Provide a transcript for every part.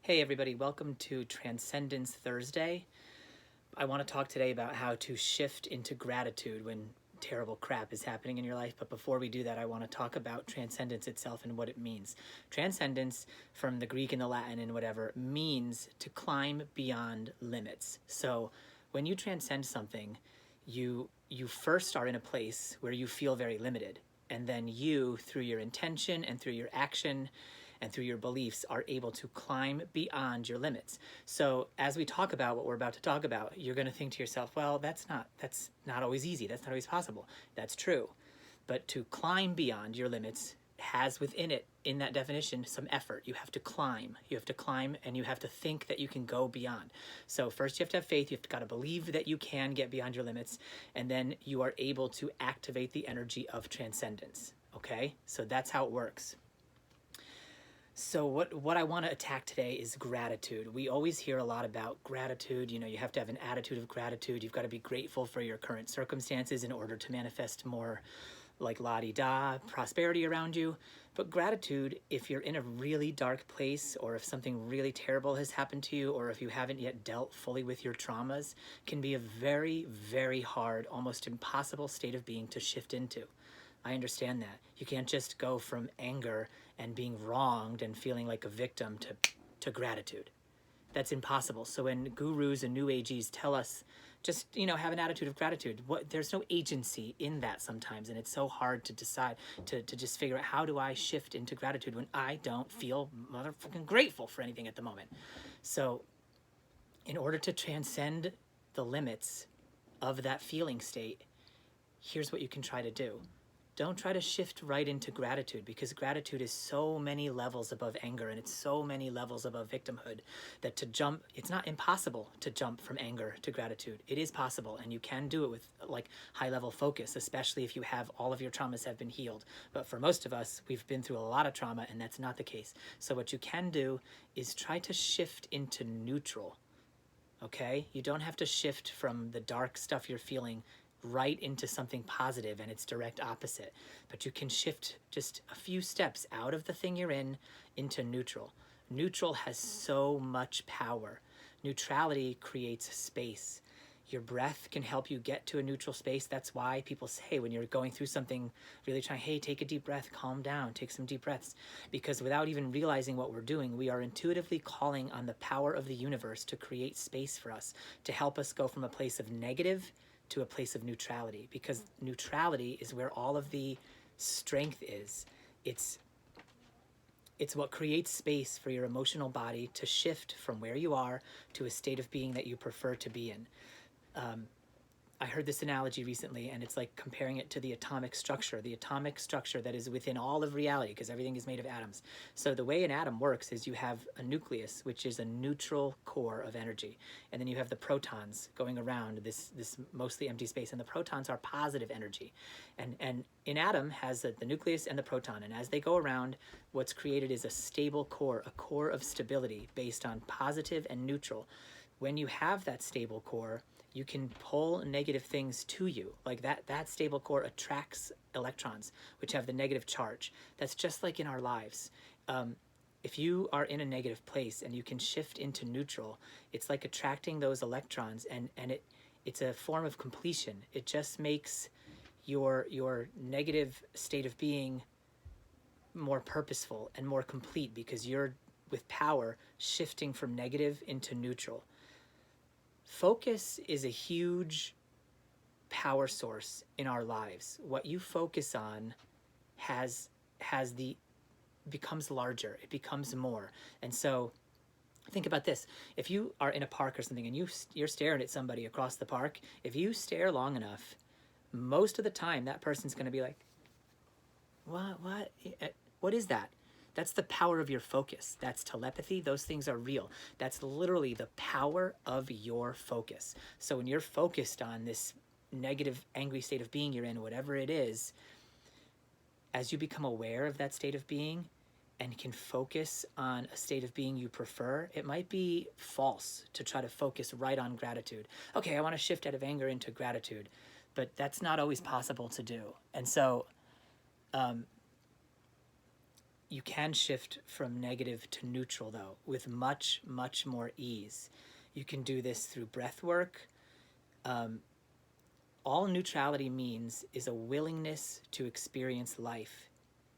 Hey everybody, welcome to Transcendence Thursday. I want to talk today about how to shift into gratitude when terrible crap is happening in your life. But before we do that, I want to talk about transcendence itself and what it means. Transcendence, from the Greek and the Latin and whatever, means to climb beyond limits. So when you transcend something, you first are in a place where you feel very limited. And then you, through your intention and through your action and through your beliefs, are able to climb beyond your limits. So as we talk about what we're about to talk about, you're going to think to yourself, well, that's not always easy. That's not always possible. That's true. But to climb beyond your limits has within it, in that definition, some effort. You have to climb. You have to climb, and you have to think that you can go beyond. So first you have to have faith. You've got to believe that you can get beyond your limits, and then you are able to activate the energy of transcendence. Okay? So that's how it works. So what I want to attack today is gratitude. We always hear a lot about gratitude. You know, you have to have an attitude of gratitude. You've got to be grateful for your current circumstances in order to manifest more like la-di-da prosperity around you. But gratitude, if you're in a really dark place, or if something really terrible has happened to you, or if you haven't yet dealt fully with your traumas, can be a very, very hard, almost impossible state of being to shift into. I understand that. You can't just go from anger and being wronged and feeling like a victim to gratitude. That's impossible. So when gurus and new ages tell us just, have an attitude of gratitude, there's no agency in that sometimes. And it's so hard to decide, to just figure out, how do I shift into gratitude when I don't feel motherfucking grateful for anything at the moment? So in order to transcend the limits of that feeling state, here's what you can try to do. Don't try to shift right into gratitude, because gratitude is so many levels above anger, and it's so many levels above victimhood that it's not impossible to jump from anger to gratitude. It is possible, and you can do it with like high level focus, especially if you have all of your traumas have been healed. But for most of us, we've been through a lot of trauma, and that's not the case. So what you can do is try to shift into neutral. Okay? You don't have to shift from the dark stuff you're feeling right into something positive and its direct opposite, but you can shift just a few steps out of the thing you're in into neutral. Neutral has so much power. Neutrality creates space. Your breath can help you get to a neutral space. That's why people say when you're going through something, really trying, hey, take a deep breath, calm down, take some deep breaths. Because without even realizing what we're doing, we are intuitively calling on the power of the universe to create space for us, to help us go from a place of negative to a place of neutrality, because neutrality is where all of the strength is. It's what creates space for your emotional body to shift from where you are to a state of being that you prefer to be in. I heard this analogy recently, and it's like comparing it to the atomic structure that is within all of reality, because everything is made of atoms. So the way an atom works is you have a nucleus, which is a neutral core of energy, and then you have the protons going around this mostly empty space, and the protons are positive energy. And an atom has the nucleus and the proton, and as they go around, what's created is a stable core, a core of stability based on positive and neutral. When you have that stable core, you can pull negative things to you. Like that stable core attracts electrons, which have the negative charge. That's just like in our lives. If you are in a negative place and you can shift into neutral, it's like attracting those electrons, and it's a form of completion. It just makes your negative state of being more purposeful and more complete, because you're, with power, shifting from negative into neutral. Focus is a huge power source in our lives. What you focus on becomes larger. It becomes more. And so think about this. If you are in a park or something and you're staring at somebody across the park, if you stare long enough, most of the time that person's going to be like, what is that? That's the power of your focus. That's telepathy. Those things are real. That's literally the power of your focus. So when you're focused on this negative, angry state of being you're in, whatever it is, as you become aware of that state of being and can focus on a state of being you prefer, it might be false to try to focus right on gratitude. Okay, I want to shift out of anger into gratitude, but that's not always possible to do. And so, You can shift from negative to neutral, though, with much, much more ease. You can do this through breath work. All neutrality means is a willingness to experience life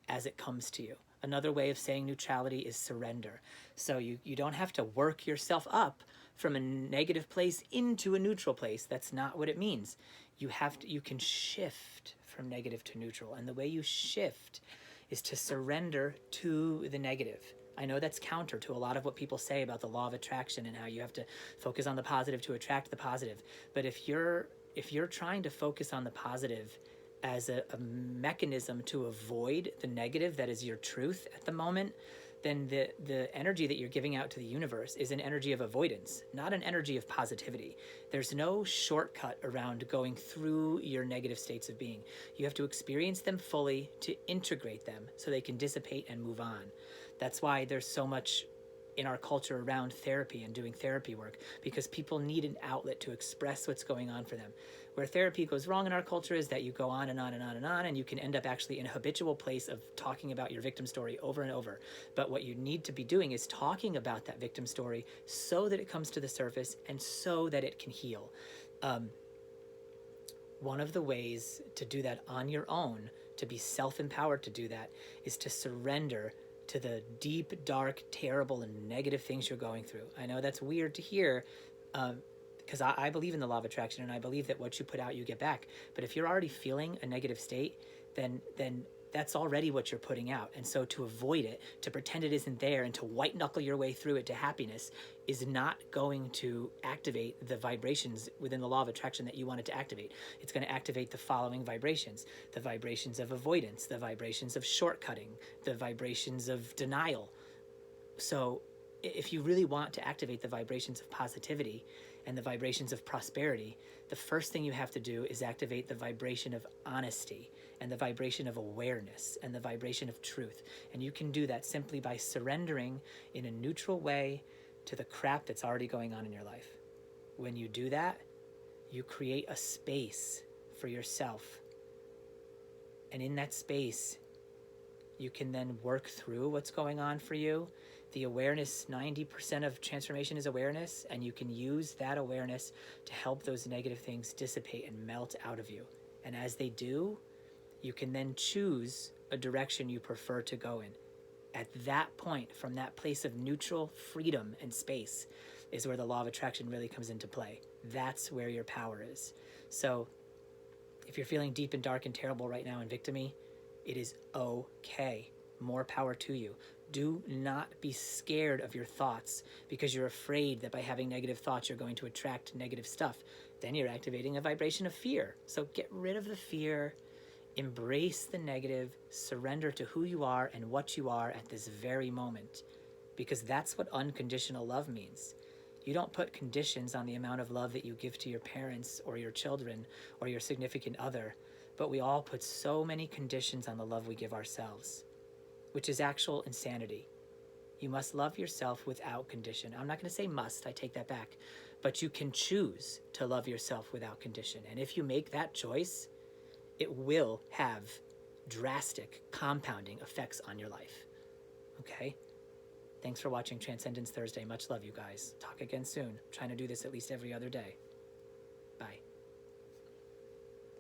as it comes to you. Another way of saying neutrality is surrender. So you don't have to work yourself up from a negative place into a neutral place. That's not what it means. You can shift from negative to neutral. And the way you shift is to surrender to the negative. I know that's counter to a lot of what people say about the law of attraction and how you have to focus on the positive to attract the positive. But if you're trying to focus on the positive as a mechanism to avoid the negative that is your truth at the moment, then the energy that you're giving out to the universe is an energy of avoidance, not an energy of positivity. There's no shortcut around going through your negative states of being. You have to experience them fully to integrate them so they can dissipate and move on. That's why there's so much in our culture around therapy and doing therapy work, because people need an outlet to express what's going on for them. Where therapy goes wrong in our culture is that you go on and on and on and on, and you can end up actually in a habitual place of talking about your victim story over and over. But what you need to be doing is talking about that victim story so that it comes to the surface and so that it can heal. One of the ways to do that on your own, to be self-empowered to do that, is to surrender to the deep, dark, terrible, and negative things you're going through. I know that's weird to hear, because I believe in the law of attraction, and I believe that what you put out, you get back. But if you're already feeling a negative state, then that's already what you're putting out. And so to avoid it, to pretend it isn't there, and to white knuckle your way through it to happiness is not going to activate the vibrations within the law of attraction that you want it to activate. It's going to activate the following vibrations: the vibrations of avoidance, the vibrations of shortcutting, the vibrations of denial. So if you really want to activate the vibrations of positivity and the vibrations of prosperity, the first thing you have to do is activate the vibration of honesty and the vibration of awareness and the vibration of truth. And you can do that simply by surrendering in a neutral way to the crap that's already going on in your life. When you do that, you create a space for yourself. And in that space, you can then work through what's going on for you. The awareness, 90% of transformation is awareness, and you can use that awareness to help those negative things dissipate and melt out of you. And as they do, you can then choose a direction you prefer to go in. At that point, from that place of neutral freedom and space, is where the law of attraction really comes into play. That's where your power is. So if you're feeling deep and dark and terrible right now in victimy, it is okay. More power to you. Do not be scared of your thoughts because you're afraid that by having negative thoughts, you're going to attract negative stuff. Then you're activating a vibration of fear. So get rid of the fear, embrace the negative, surrender to who you are and what you are at this very moment, because that's what unconditional love means. You don't put conditions on the amount of love that you give to your parents or your children or your significant other, but we all put so many conditions on the love we give ourselves, which is actual insanity. You must love yourself without condition. I'm not going to say must, I take that back, but you can choose to love yourself without condition. And if you make that choice, it will have drastic compounding effects on your life. Okay? Thanks for watching Transcendence Thursday. Much love, you guys. Talk again soon. I'm trying to do this at least every other day.